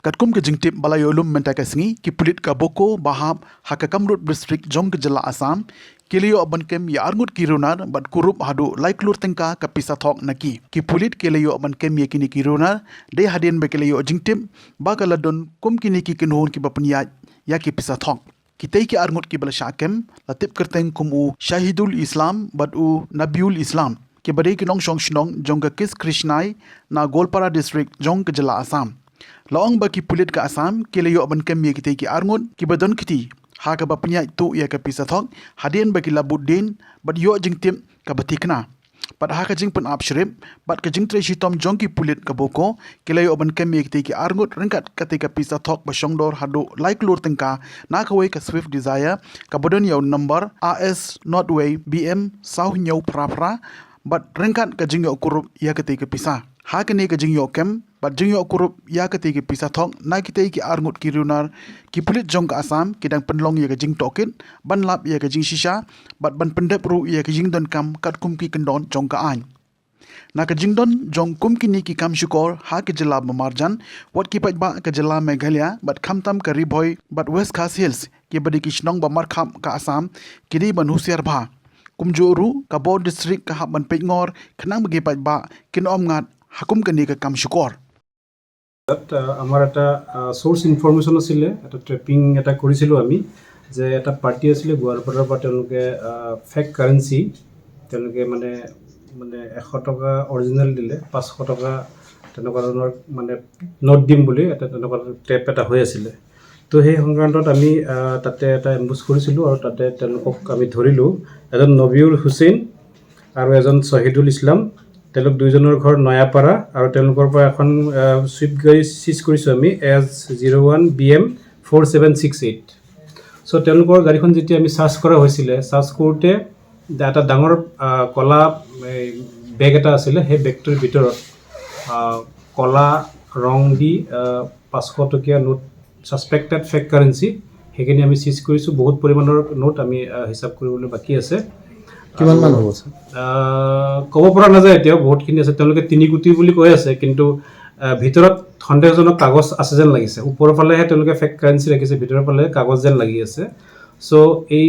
Katkum ke jingtip balayolum mentakasngi ki pulit ka boko bahab hakakamrut district jong ke jylla Assam keleyo abankem ya arngut kirunar bat kurup hadu klur tengka ka pisa thok naki ki pulit keleyo abankem ya kini kirunar de hadin be keleyo jingtip ba kaladon kum kini ki kinhon ki bapnya ya ki pisa thok kitei ki arngut ki bala shakem latip kerteng kumu Shahidul Islam bat u Nabiul Islam ki badai ki nong shong shnong jong ka kis Krishnai na Golpara district jong ke jylla Assam Laong baki pulit ka Assam keleyo abankem ya kitei ki arngut ki badon kiti ha ka bapnya itu ya ka pisa thok hadin baki labudin bat yo jingtim ka batikna pat ha ka jing pun apshrip bat ka jing tre shitom jong ki pulit ka boko keleyo abankem ya kitei ki arngut ryngkat ka te ka pisa thok ba shongdor hadu klur tengka na ka wei ka Swift Desire ka badon yo number AS Northway BM South Nyau Prapra bat ryngkat ka jing yo kurup ya ka te ka pisa ha ka ne ka jing yo kem bat jing yo kurup ya ka te ki pisa thok na kitei ki arngut ki runar ki pulit jong ka Assam kidang penlong ya ka jing tokit ban lap ya ka jing shisha bat ban pendep ru ya ka jing don kam kat kum ki kendon jong ka an na ka jing don jong kum ki ni ki kam shukor ha ka jylla Mamarjan wat ki paidbah ka jylla Meghalaya bat khamtam ka Riboy bat West Khas Hills ki badi ki shnong ba markham ka Assam kidi ban husiar bha kumjoru ka Bo district ka hab ban peingor khnang bagi paidbah kin om ngat hakum ka ni ka kam shukor আমাৰ এটা source information আছিল এটা trapping এটা কৰিছিলো আমি যে এটা party আছিল গোৱালপাৰাৰ পৰা তেওঁলোকে ফেক কাৰেন্সি তেওঁলোকে মানে 100 টকা অৰিজিনাল দিলে 500 টকা তেনেকুৱা ধৰণৰ মানে নোট দিম বুলি এটা তেনেকুৱা ট্ৰেপ এটা হৈ আছিল তো সেই সংক্ৰান্তত আমি তাতে এটা এম্বুছ কৰিছিলো আৰু তাতে তেওঁলোকক আমি ধৰিলো এজন নবিউল হুছেইন আৰু এজন শহীদুল ইছলাম তেওঁলোক দুইজনৰ ঘৰ নয়াপাৰা আৰু তেওঁলোকৰ পৰা এখন সুইফট গাড়ী সিজ কৰিছো আমি S01 BM 4768 সো তেওঁলোকৰ গাড়ীখন যেতিয়া আমি সাৰ্চ কৰা হৈছিল সাৰ্চ কৰোতে এটা ডাঙৰ কলা বেগ এটা আছিল সেই বেগটোৰ ভিতৰত কলা ৰং দি 500 টকীয়া নোট সাসপেক্টেড ফেক কাৰেন্সি হেখিনি আমি সিজ কৰিছো বহুত পৰিমাণৰ নোট আমি হিসাব কৰিবলৈ বাকি আছে কিমান মান হ'ব ক'ব পৰা নাযায় এতিয়া বহুতখিনি আছে তেওঁলোকে 3 কোটি বুলি কৈ আছে কিন্তু ভিতৰত সন্দেহজনক কাগজ আছে যেন লাগিছে ওপৰৰ ফালেহে তেওঁলোকে ফেক কাৰেন্সি ৰাখিছে ভিতৰৰ ফালে কাগজ যেন লাগি আছে সো এই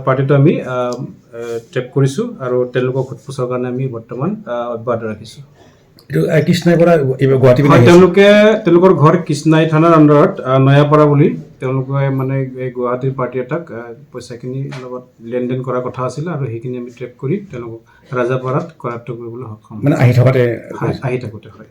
পাৰ্টিটো আমি ট্ৰেপ কৰিছো আৰু তেওঁলোকক খুটপুছৰ কাৰণে আমি বৰ্তমান অব্যাহত ৰাখিছো এটো কৃষ্ণাই পৰা গুৱাহাটী তেওঁলোকৰ ঘৰ কৃষ্ণাই থানাৰ আণ্ডাৰত নয়াপাৰা বুলি তেওঁলোকে মানে এই গুৱাহাটীৰ পাৰ্টি এটাক পইচাখিনি লগত লেনদেন কৰাৰ কথা আছিল আৰু সেইখিনি আমি ট্ৰেপ কৰি তেওঁলোকক ৰাজাপাৰাত কৰায়ত্ব কৰিবলৈ সক্ষম মানে আহি থাকোতে হয়